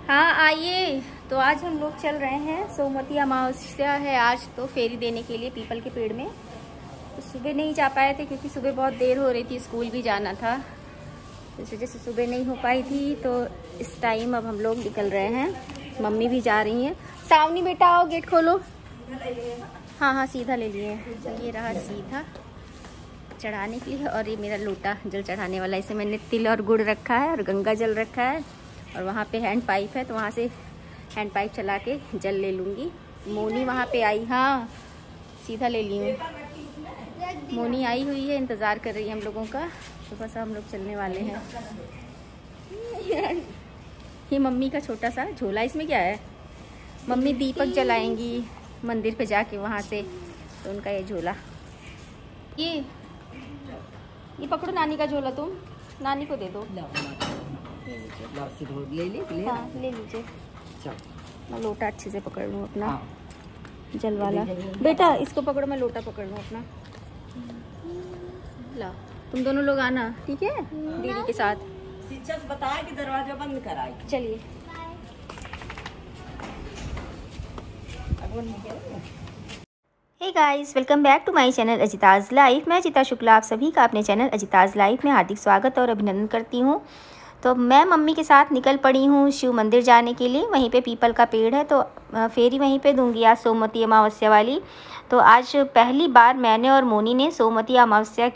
हाँ आइए। तो आज हम लोग चल रहे हैं, सोमवती अमावस्या है आज, तो फेरी देने के लिए पीपल के पेड़ में। तो सुबह नहीं जा पाए थे क्योंकि सुबह बहुत देर हो रही थी, स्कूल भी जाना था, इस वजह से सुबह नहीं हो पाई थी। तो इस टाइम अब हम लोग निकल रहे हैं, मम्मी भी जा रही हैं। सावनी बेटा आओ, गेट खोलो। हाँ हाँ सीधा ले लिए। तो ये रहा सीधा चढ़ाने के लिए, और ये मेरा लोटा जल चढ़ाने वाला, इसे मैंने तिल और गुड़ रखा है और गंगा जल रखा है, और वहाँ पे हैंड पाइप है, तो वहाँ से हैंड पाइप चला के जल ले लूँगी। मोनी वहाँ पे आई, हाँ सीधा ले ली हूँ। मोनी आई हुई है, इंतज़ार कर रही है हम लोगों का। तो बस हम लोग चलने वाले हैं। ये मम्मी का छोटा सा झोला, इसमें क्या है? मम्मी दीपक जलाएंगी मंदिर पे जाके वहाँ से, तो उनका ये झोला। ये पकड़ो नानी का झोला, तुम नानी को दे दो। हाँ ले लीजिए। मैं लोटा अच्छे से पकड़ लूँ अपना जल वाला। बेटा इसको पकड़ो, मैं लोटा पकड़ लूँ अपना। ला तुम दोनों लोग आना, ठीक है, दीदी के साथ। शिक्षक बताया कि दरवाजा बंद कराई। चलिए। Hey guys, welcome back to my channel Ajita's life. मैं अजिता शुक्ला आप सभी का अपने चैनल अजिताज़ लाइफ में हार्दिक स्वागत और अभिनंदन करती हूँ। तो मैं मम्मी के साथ निकल पड़ी हूँ शिव मंदिर जाने के लिए। वहीं पे पीपल का पेड़ है, तो फेरी वहीं पे दूंगी आज, सोमवती अमावस्या वाली। तो आज पहली बार मैंने और मोनी ने सोमवती अमावस्या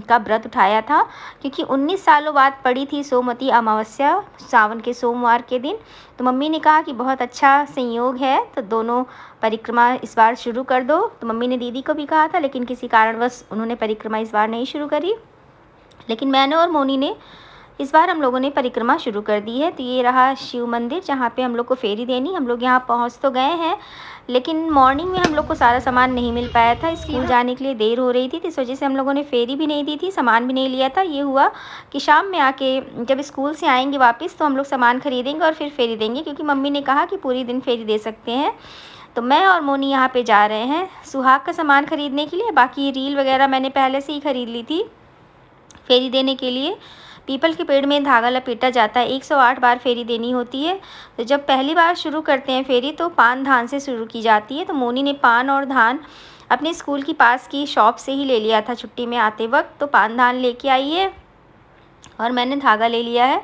का व्रत उठाया था, क्योंकि 19 सालों बाद पड़ी थी सोमवती अमावस्या सावन के सोमवार के दिन। तो मम्मी ने कहा कि बहुत अच्छा संयोग है, तो दोनों परिक्रमा इस बार शुरू कर दो। तो मम्मी ने दीदी को भी कहा था, लेकिन किसी कारणवश उन्होंने परिक्रमा इस बार नहीं शुरू करी। लेकिन मैंने और मोनी ने इस बार हम लोगों ने परिक्रमा शुरू कर दी है। तो ये रहा शिव मंदिर, जहाँ पे हम लोग को फेरी देनी। हम लोग यहाँ पहुँच तो गए हैं, लेकिन मॉर्निंग में हम लोग को सारा सामान नहीं मिल पाया था, स्कूल जाने के लिए देर हो रही थी, तो इस वजह से हम लोगों ने फेरी भी नहीं दी थी, सामान भी नहीं लिया था। ये हुआ कि शाम में आके जब स्कूल से आएंगे वापस, तो हम लोग सामान खरीदेंगे और फिर फेरी देंगे, क्योंकि मम्मी ने कहा कि पूरी दिन फेरी दे सकते हैं। तो मैं और मोनी यहाँ पे जा रहे हैं सुहाग का सामान खरीदने के लिए। बाकी रील वगैरह मैंने पहले से ही खरीद ली थी फेरी देने के लिए। पीपल के पेड़ में धागा लपेटा जाता है, 108 बार फेरी देनी होती है। तो जब पहली बार शुरू करते हैं फेरी, तो पान धान से शुरू की जाती है। तो मोनी ने पान और धान अपने स्कूल की पास की शॉप से ही ले लिया था छुट्टी में आते वक्त। तो पान धान लेके आई है और मैंने धागा ले लिया है।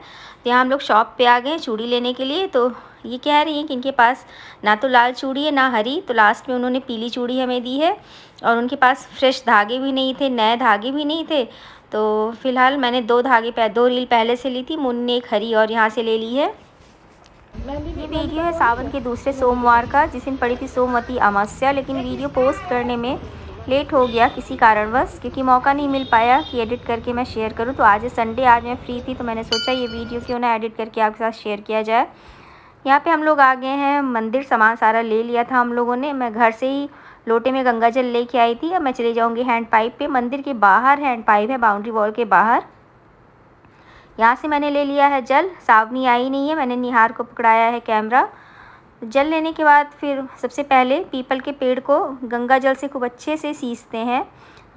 तो यहाँ हम लोग शॉप पे आ गए चूड़ी लेने के लिए। तो ये कह रही हैं कि इनके पास ना तो लाल चूड़ी है ना हरी, तो लास्ट में उन्होंने पीली चूड़ी हमें दी है, और उनके पास फ्रेश धागे भी नहीं थे, नए धागे भी नहीं थे। तो फिलहाल मैंने दो रील पहले से ली थी, मुन्नी ने एक हरी और यहाँ से ले ली है। ये वीडियो है सावन के दूसरे सोमवार का, जिस दिन पड़ी थी सोमवती अमावस्या। लेकिन वीडियो पोस्ट करने में लेट हो गया किसी कारणवश, क्योंकि मौका नहीं मिल पाया कि एडिट करके मैं शेयर करूं। तो आज संडे, आज मैं फ्री थी, तो मैंने सोचा ये वीडियो क्यों ना एडिट करके आपके साथ शेयर किया जाए। यहाँ पे हम लोग आ गए हैं मंदिर, सामान सारा ले लिया था हम लोगों ने। मैं घर से ही लोटे में गंगा जल लेके आई थी। अब मैं चले जाऊँगी हैंड पाइप पे। मंदिर के बाहर हैंड पाइप है, बाउंड्री वॉल के बाहर। यहाँ से मैंने ले लिया है जल। सावनी आई नहीं है, मैंने निहार को पकड़ाया है कैमरा। जल लेने के बाद फिर सबसे पहले पीपल के पेड़ को गंगा जल से खूब अच्छे से सींचते हैं।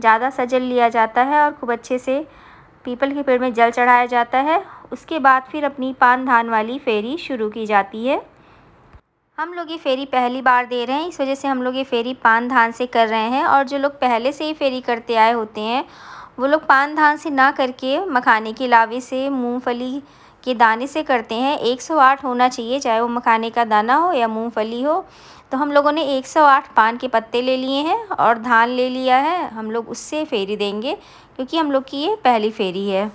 ज़्यादा सा जल लिया जाता है और खूब अच्छे से पीपल के पेड़ में जल चढ़ाया जाता है। उसके बाद फिर अपनी पान धान वाली फेरी शुरू की जाती है। हम लोग ये फेरी पहली बार दे रहे हैं, इस वजह से हम लोग ये फेरी पान धान से कर रहे हैं। और जो लोग पहले से ही फेरी करते आए होते हैं, वो लोग पान धान से ना करके मखाने के लावे से, मूंगफली के दाने से करते हैं। 108 होना चाहिए, चाहे वो मखाने का दाना हो या मूंगफली हो। तो हम लोगों ने 108 पान के पत्ते ले लिए हैं और धान ले लिया है। हम लोग उससे फेरी देंगे, क्योंकि हम लोग की ये पहली फेरी है।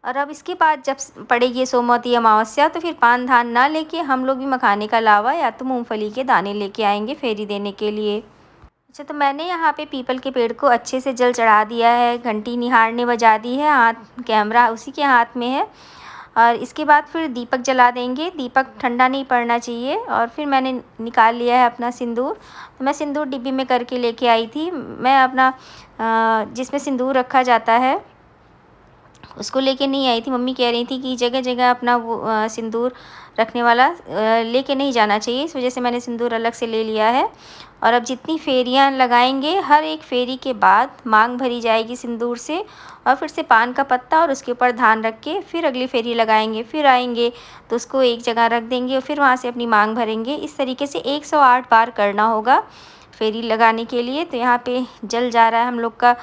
और अब इसके बाद जब पड़ेगी सोमवती अमावस्या, तो फिर पान धान ना लेके हम लोग भी मखाने का लावा या तो मूंगफली के दाने लेके आएंगे फेरी देने के लिए। अच्छा, तो मैंने यहाँ पे पीपल के पेड़ को अच्छे से जल चढ़ा दिया है। घंटी निहार ने बजा दी है, हाथ कैमरा उसी के हाथ में है। और इसके बाद फिर दीपक जला देंगे। दीपक ठंडा नहीं पड़ना चाहिए। और फिर मैंने निकाल लिया है अपना सिंदूर। तो मैं सिंदूर डिब्बी में करके लेके आई थी। मैं अपना जिसमें सिंदूर रखा जाता है उसको लेके नहीं आई थी। मम्मी कह रही थी कि जगह जगह अपना वो सिंदूर रखने वाला लेके नहीं जाना चाहिए, इस वजह से मैंने सिंदूर अलग से ले लिया है। और अब जितनी फेरियां लगाएंगे, हर एक फेरी के बाद मांग भरी जाएगी सिंदूर से, और फिर से पान का पत्ता और उसके ऊपर धान रख के फिर अगली फेरी लगाएंगे, फिर आएंगे तो उसको एक जगह रख देंगे और फिर वहाँ से अपनी मांग भरेंगे। इस तरीके से 108 बार करना होगा फेरी लगाने के लिए। तो यहाँ पे जल जा रहा है हम लोग का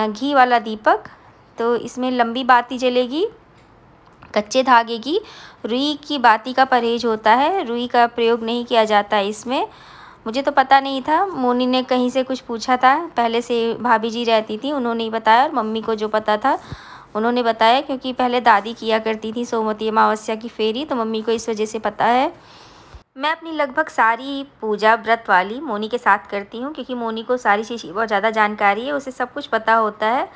घी वाला दीपक। तो इसमें लंबी बाती जलेगी, कच्चे धागे की। रुई की बाती का परहेज होता है, रुई का प्रयोग नहीं किया जाता है इसमें। मुझे तो पता नहीं था, मोनी ने कहीं से कुछ पूछा था, पहले से भाभी जी रहती थी, उन्होंने ही बताया। और मम्मी को जो पता था उन्होंने बताया, क्योंकि पहले दादी किया करती थी सोमवती अमावस्या की फेरी, तो मम्मी को इस वजह से पता है। मैं अपनी लगभग सारी पूजा व्रत वाली मोनी के साथ करती हूँ, क्योंकि मोनी को सारी चीज़ बहुत ज़्यादा जानकारी है, उसे सब कुछ पता होता है,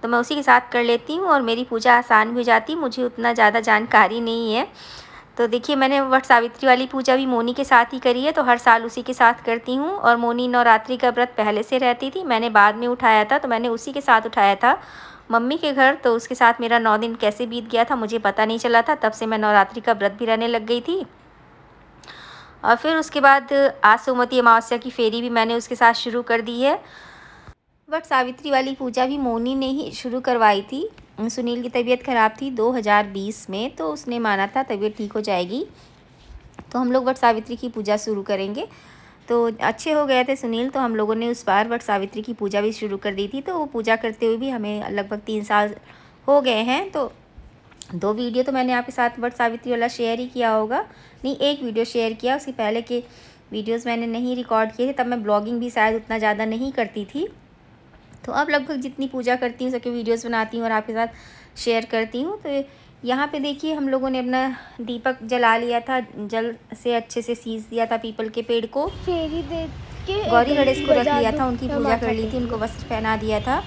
तो मैं उसी के साथ कर लेती हूँ और मेरी पूजा आसान भी हो जाती। मुझे उतना ज़्यादा जानकारी नहीं है। तो देखिए, मैंने वट सावित्री वाली पूजा भी मोनी के साथ ही करी है, तो हर साल उसी के साथ करती हूँ। और मोनी नवरात्रि का व्रत पहले से रहती थी, मैंने बाद में उठाया था, तो मैंने उसी के साथ उठाया था मम्मी के घर। तो उसके साथ मेरा 9 दिन कैसे बीत गया था मुझे पता नहीं चला था, तब से मैं नवरात्रि का व्रत भी रहने लग गई थी। और फिर उसके बाद आज सोमवती अमावस्या की फेरी भी मैंने उसके साथ शुरू कर दी है। वट सावित्री वाली पूजा भी मोनी ने ही शुरू करवाई थी। सुनील की तबीयत ख़राब थी 2020 में, तो उसने माना था तबीयत ठीक हो जाएगी तो हम लोग वट सावित्री की पूजा शुरू करेंगे। तो अच्छे हो गए थे सुनील, तो हम लोगों ने उस बार वट सावित्री की पूजा भी शुरू कर दी थी। तो वो पूजा करते हुए भी हमें लगभग 3 साल हो गए हैं। तो 2 वीडियो तो मैंने आपके साथ वट सावित्री वाला शेयर ही किया होगा, नहीं 1 वीडियो शेयर किया, उसके पहले के वीडियोस मैंने नहीं रिकॉर्ड किए थे, तब मैं ब्लॉगिंग भी शायद उतना ज़्यादा नहीं करती थी। तो अब लगभग जितनी पूजा करती हूँ सबके वीडियोस बनाती हूँ और आपके साथ शेयर करती हूँ। तो यहाँ पे देखिए, हम लोगों ने अपना दीपक जला लिया था, जल से अच्छे से सींच दिया था पीपल के पेड़ को। फेरी दे के गौरी गणेश को रख लिया था, उनकी पूजा कर ली थी, उनको वस्त्र पहना दिया था,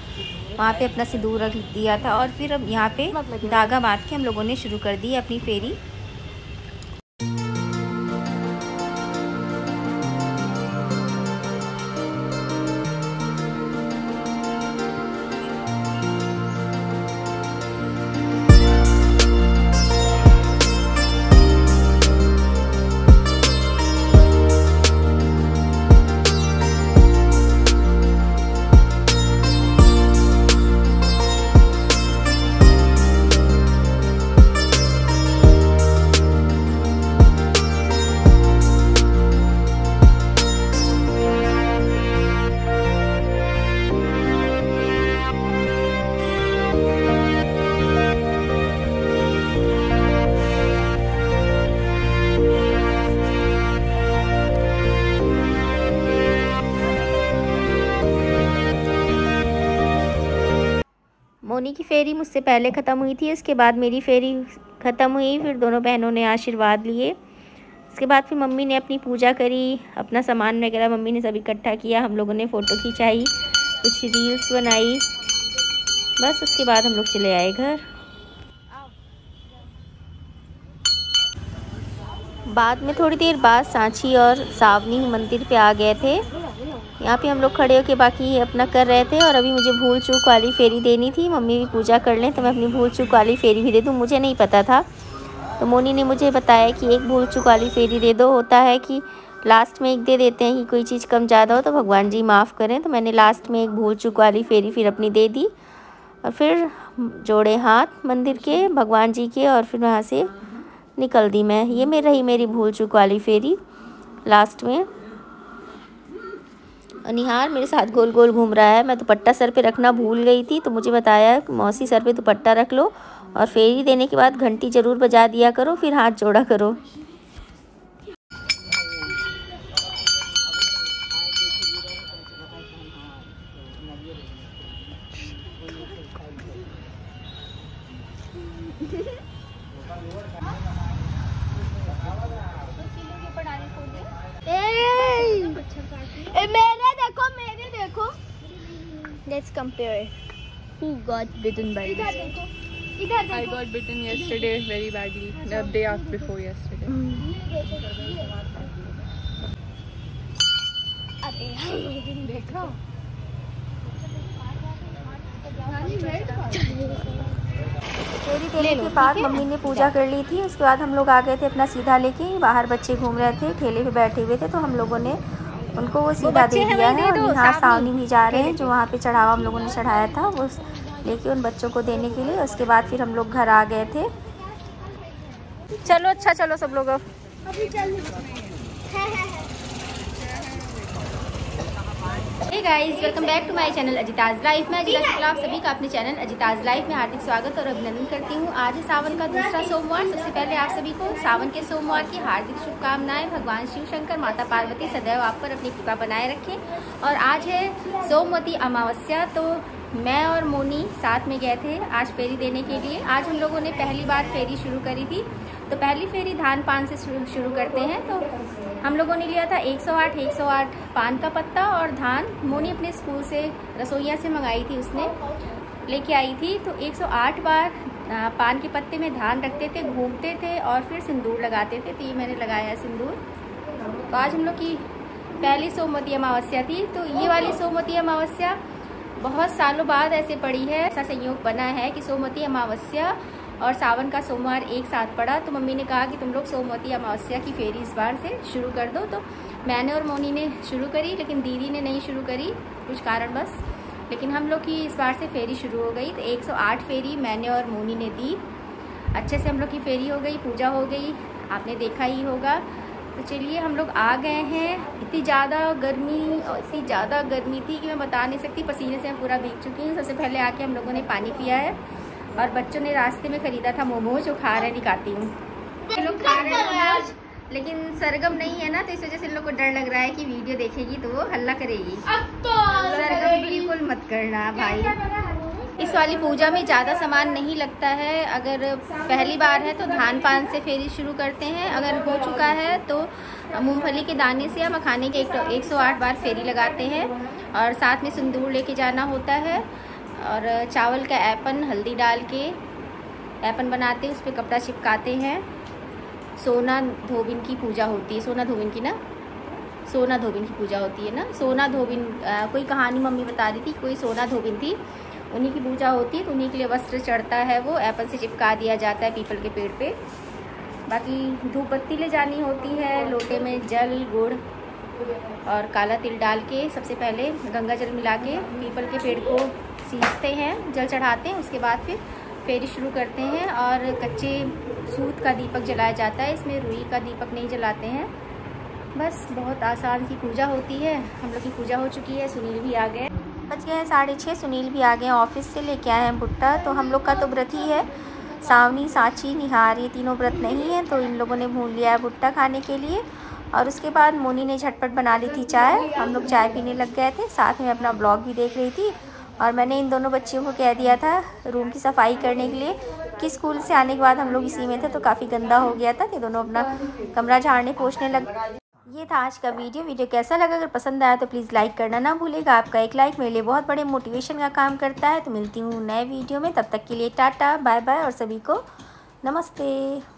वहाँ पे अपना सिंदूर रख दिया था। और फिर अब यहाँ पे धागा बांध के हम लोगों ने शुरू कर दी अपनी फेरी। मोनी की फेरी मुझसे पहले ख़त्म हुई थी, उसके बाद मेरी फेरी ख़त्म हुई, फिर दोनों बहनों ने आशीर्वाद लिए। उसके बाद फिर मम्मी ने अपनी पूजा करी, अपना सामान वगैरह मम्मी ने सब इकट्ठा किया, हम लोगों ने फ़ोटो खिंचाई, कुछ रील्स बनाई, बस उसके बाद हम लोग चले आए घर। बाद में थोड़ी देर बाद सांची और सावनी मंदिर पे आ गए थे। यहाँ पे हम लोग खड़े होके बाकी अपना कर रहे थे। और अभी मुझे भूल चूक वाली फेरी देनी थी, मम्मी भी पूजा कर लें तो मैं अपनी भूल चूक वाली फेरी भी दे दूँ, मुझे नहीं पता था। तो मोनी ने मुझे बताया कि एक भूल चूक वाली फेरी दे दो, होता है कि लास्ट में एक दे देते हैं कि कोई चीज़ कम ज़्यादा हो तो भगवान जी माफ़ करें। तो मैंने लास्ट में एक भूल चूक वाली फेरी फिर अपनी दे दी और फिर जोड़े हाथ मंदिर के भगवान जी के और फिर वहाँ से निकल दी मैं। ये मेरी भूल चूक वाली फेरी लास्ट में। निहार मेरे साथ गोल गोल घूम रहा है। मैं दुपट्टा सर पे रखना भूल गई थी, तो मुझे बताया मौसी सर पे दुपट्टा रख लो और फेरी देने के बाद घंटी ज़रूर बजा दिया करो, फिर हाथ जोड़ा करो। मेरे देखो let's compare who got bitten by this. I got bitten yesterday very badly, the day after before yesterday. देखो फेरी देने के बाद मम्मी ने पूजा कर ली थी। उसके बाद हम लोग आ गए थे अपना सीधा लेके। बाहर बच्चे घूम रहे थे, ठेले पे बैठे हुए थे, तो हम लोगों ने उनको वो सीधा दे दिया है। और यहाँ सावनी भी जा रहे हैं, जो वहाँ पे चढ़ावा हम लोगों ने चढ़ाया था वो लेके उन बच्चों को देने के लिए। उसके बाद फिर हम लोग घर आ गए थे। चलो अच्छा, चलो सब लोग अभी चल। Hey guys, welcome back to my channel अजिताज लाइफ में। अजिता शुक्ला आप सभी का अपने चैनल अजिताज लाइफ में हार्दिक स्वागत और अभिनंदन करती हूँ। आज है सावन का दूसरा सोमवार। सबसे पहले आप सभी को सावन के सोमवार की हार्दिक शुभकामनाएं। भगवान शिव शंकर, माता पार्वती सदैव आप पर अपनी कृपा बनाए रखें। और आज है सोमवती अमावस्या, तो मैं और मोनी साथ में गए थे आज फेरी देने के लिए। आज हम लोगों ने पहली बार फेरी शुरू करी थी। तो पहली फेरी धान पान से शुरू करते हैं। तो हम लोगों ने लिया था 108 पान का पत्ता और धान। मोनी अपने स्कूल से रसोईया से मंगाई थी, उसने लेके आई थी। तो 108 बार पान के पत्ते में धान रखते थे, घूमते थे और फिर सिंदूर लगाते थे। तो ये मैंने लगाया सिंदूर। तो आज हम लोग की पहली सोमवती अमावस्या थी। तो ये वाली सोमवती अमावस्या बहुत सालों बाद ऐसे पड़ी है। ऐसा संयोग बना है कि सोमवती अमावस्या और सावन का सोमवार एक साथ पड़ा। तो मम्मी ने कहा कि तुम लोग सोमवती अमावस्या की फेरी इस बार से शुरू कर दो। तो मैंने और मोनी ने शुरू करी, लेकिन दीदी ने नहीं शुरू करी कुछ कारणवश। लेकिन हम लोग की इस बार से फेरी शुरू हो गई। तो 108 फेरी मैंने और मोनी ने दी। अच्छे से हम लोग की फेरी हो गई, पूजा हो गई, आपने देखा ही होगा। तो चलिए हम लोग आ गए हैं। इतनी ज़्यादा गर्मी थी कि मैं बता नहीं सकती। पसीने से मैं पूरा भीग चुकी हूँ। सबसे पहले आके हम लोगों ने पानी पिया है और बच्चों ने रास्ते में खरीदा था मोमोज, जो खा रहे दिखाती हूँ। लोग खा रहे हैं मोमोज, लेकिन सरगम नहीं है ना, तो इस वजह से इन लोग को डर लग रहा है कि वीडियो देखेगी तो वो हल्ला करेगी। सरगम बिल्कुल मत करना भाई। इस वाली पूजा में ज़्यादा सामान नहीं लगता है। अगर पहली बार है तो धान पान से फेरी शुरू करते हैं। अगर हो चुका है तो मूंगफली के दाने से या मखाने के 108 बार फेरी लगाते हैं। और साथ में सिंदूर लेके जाना होता है और चावल का ऐपन हल्दी डाल के ऐपन बनाते हैं, उस पर कपड़ा चिपकाते हैं। सोना धोबिन की पूजा होती है। सोना धोबिन की पूजा होती है ना। सोना धोबिन कोई कहानी मम्मी बता रही थी, कोई सोना धोबिन थी, उन्हीं की पूजा होती है। तो उन्हीं के लिए वस्त्र चढ़ता है, वो ऐपन से चिपका दिया जाता है पीपल के पेड़ पे। बाकी धूप बत्ती ले जानी होती है। लोटे में जल, गुड़ और काला तिल डाल के सबसे पहले गंगा जल मिला के पीपल के पेड़ को सींचते हैं, जल चढ़ाते हैं। उसके बाद फिर फेरी शुरू करते हैं। और कच्चे सूत का दीपक जलाया जाता है, इसमें रुई का दीपक नहीं जलाते हैं। बस बहुत आसान सी पूजा होती है। हम लोग की पूजा हो चुकी है। सुनील भी आ गए, बज गए हैं 6:30। सुनील भी आ गए ऑफिस से, लेके आए हैं भुट्टा। तो हम लोग का तो व्रत ही है। सावनी, सांची, निहार, ये तीनों व्रत नहीं है। तो इन लोगों ने भून लिया है भुट्टा खाने के लिए। और उसके बाद मोनी ने झटपट बना ली थी चाय। हम लोग चाय पीने लग गए थे, साथ में अपना ब्लॉग भी देख रही थी। और मैंने इन दोनों बच्चियों को कह दिया था रूम की सफाई करने के लिए, कि स्कूल से आने के बाद हम लोग इसी में थे तो काफ़ी गंदा हो गया था। कि दोनों अपना कमरा झाड़ने पोंछने लग। ये था आज का वीडियो कैसा लगा? अगर पसंद आया तो प्लीज़ लाइक करना ना भूलेगा। आपका एक लाइक मेरे लिए बहुत बड़े मोटिवेशन का काम करता है। तो मिलती हूँ नए वीडियो में, तब तक के लिए टाटा बाय बाय और सभी को नमस्ते।